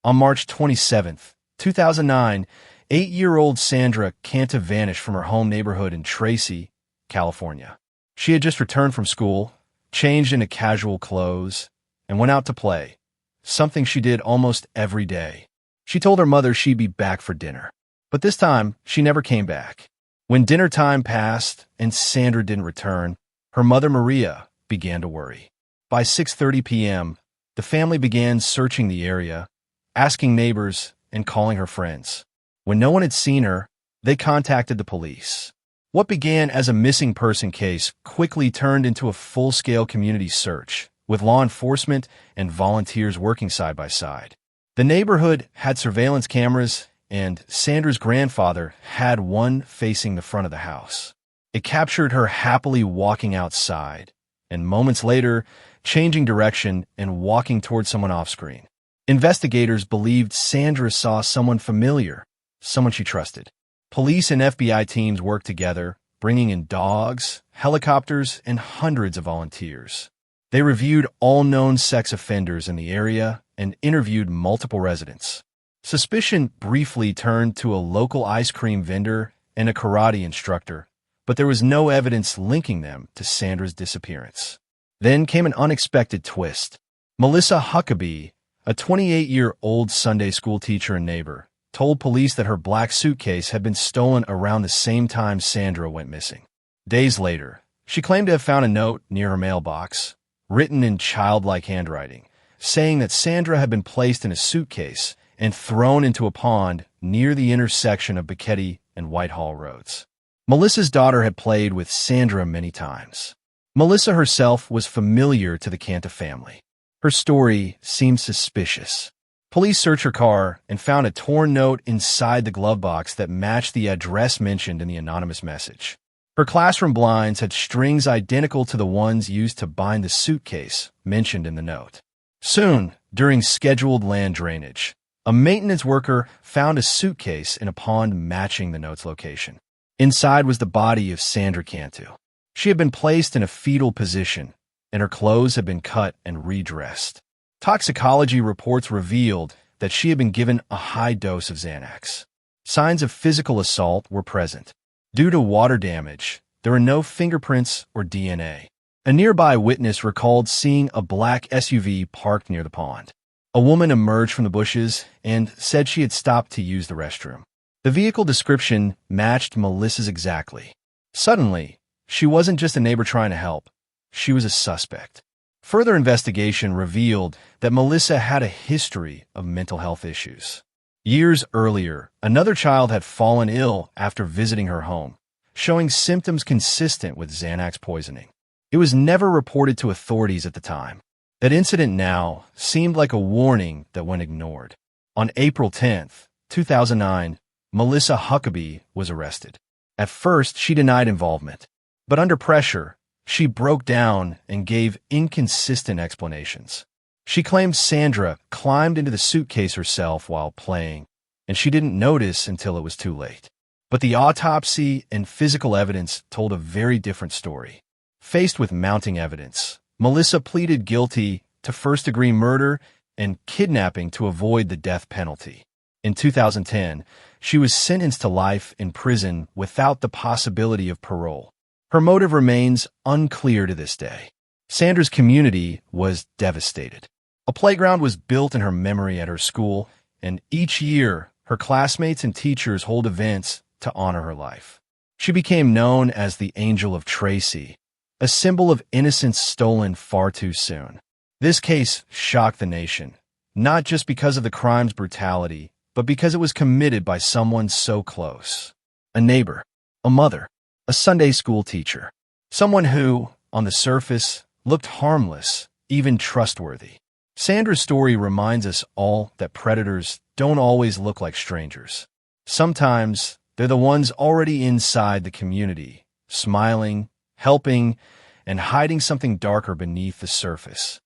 On March 27, 2009, 8-year-old Sandra Cantu vanished from her home neighborhood in Tracy, California. She had just returned from school, changed into casual clothes, and went out to play, something she did almost every day. She told her mother she'd be back for dinner. But this time, she never came back. When dinner time passed and Sandra didn't return, her mother Maria began to worry. By 6:30 p.m., the family began searching the area, asking neighbors and calling her friends. When no one had seen her, they contacted the police. What began as a missing person case quickly turned into a full-scale community search, with law enforcement and volunteers working side by side. The neighborhood had surveillance cameras, and Sandra's grandfather had one facing the front of the house. It captured her happily walking outside, and moments later, changing direction and walking towards someone off-screen. Investigators believed Sandra saw someone familiar, someone she trusted. Police and FBI teams worked together, bringing in dogs, helicopters, and hundreds of volunteers. They reviewed all known sex offenders in the area and interviewed multiple residents. Suspicion briefly turned to a local ice cream vendor and a karate instructor, but there was no evidence linking them to Sandra's disappearance. Then came an unexpected twist. Melissa Huckabee, a 28-year-old Sunday school teacher and neighbor, told police that her black suitcase had been stolen around the same time Sandra went missing. Days later, she claimed to have found a note near her mailbox, written in childlike handwriting, saying that Sandra had been placed in a suitcase and thrown into a pond near the intersection of Buckhead and Whitehall roads. Melissa's daughter had played with Sandra many times. Melissa herself was familiar to the Cantu family. Her story seemed suspicious. Police searched her car and found a torn note inside the glove box that matched the address mentioned in the anonymous message. Her classroom blinds had strings identical to the ones used to bind the suitcase mentioned in the note. Soon, during scheduled land drainage, a maintenance worker found a suitcase in a pond matching the note's location. Inside was the body of Sandra Cantu. She had been placed in a fetal position, and her clothes had been cut and redressed. Toxicology reports revealed that she had been given a high dose of Xanax. Signs of physical assault were present. Due to water damage, there were no fingerprints or DNA. A nearby witness recalled seeing a black SUV parked near the pond. A woman emerged from the bushes and said she had stopped to use the restroom. The vehicle description matched Melissa's exactly. Suddenly, she wasn't just a neighbor trying to help. She was a suspect. Further investigation revealed that Melissa had a history of mental health issues. Years earlier, another child had fallen ill after visiting her home, showing symptoms consistent with Xanax poisoning. It was never reported to authorities at the time. That incident now seemed like a warning that went ignored. On April 10, 2009, Melissa Huckabee was arrested. At first, she denied involvement, but under pressure, she broke down and gave inconsistent explanations. She claimed Sandra climbed into the suitcase herself while playing, and she didn't notice until it was too late. But the autopsy and physical evidence told a very different story. Faced with mounting evidence, Melissa pleaded guilty to first-degree murder and kidnapping to avoid the death penalty. In 2010, she was sentenced to life in prison without the possibility of parole. Her motive remains unclear to this day. Sandra's community was devastated. A playground was built in her memory at her school, and each year, her classmates and teachers hold events to honor her life. She became known as the Angel of Tracy, a symbol of innocence stolen far too soon. This case shocked the nation, not just because of the crime's brutality, but because it was committed by someone so close. A neighbor, a mother, a Sunday school teacher, someone who, on the surface, looked harmless, even trustworthy. Sandra's story reminds us all that predators don't always look like strangers. Sometimes they're the ones already inside the community, smiling, helping, and hiding something darker beneath the surface.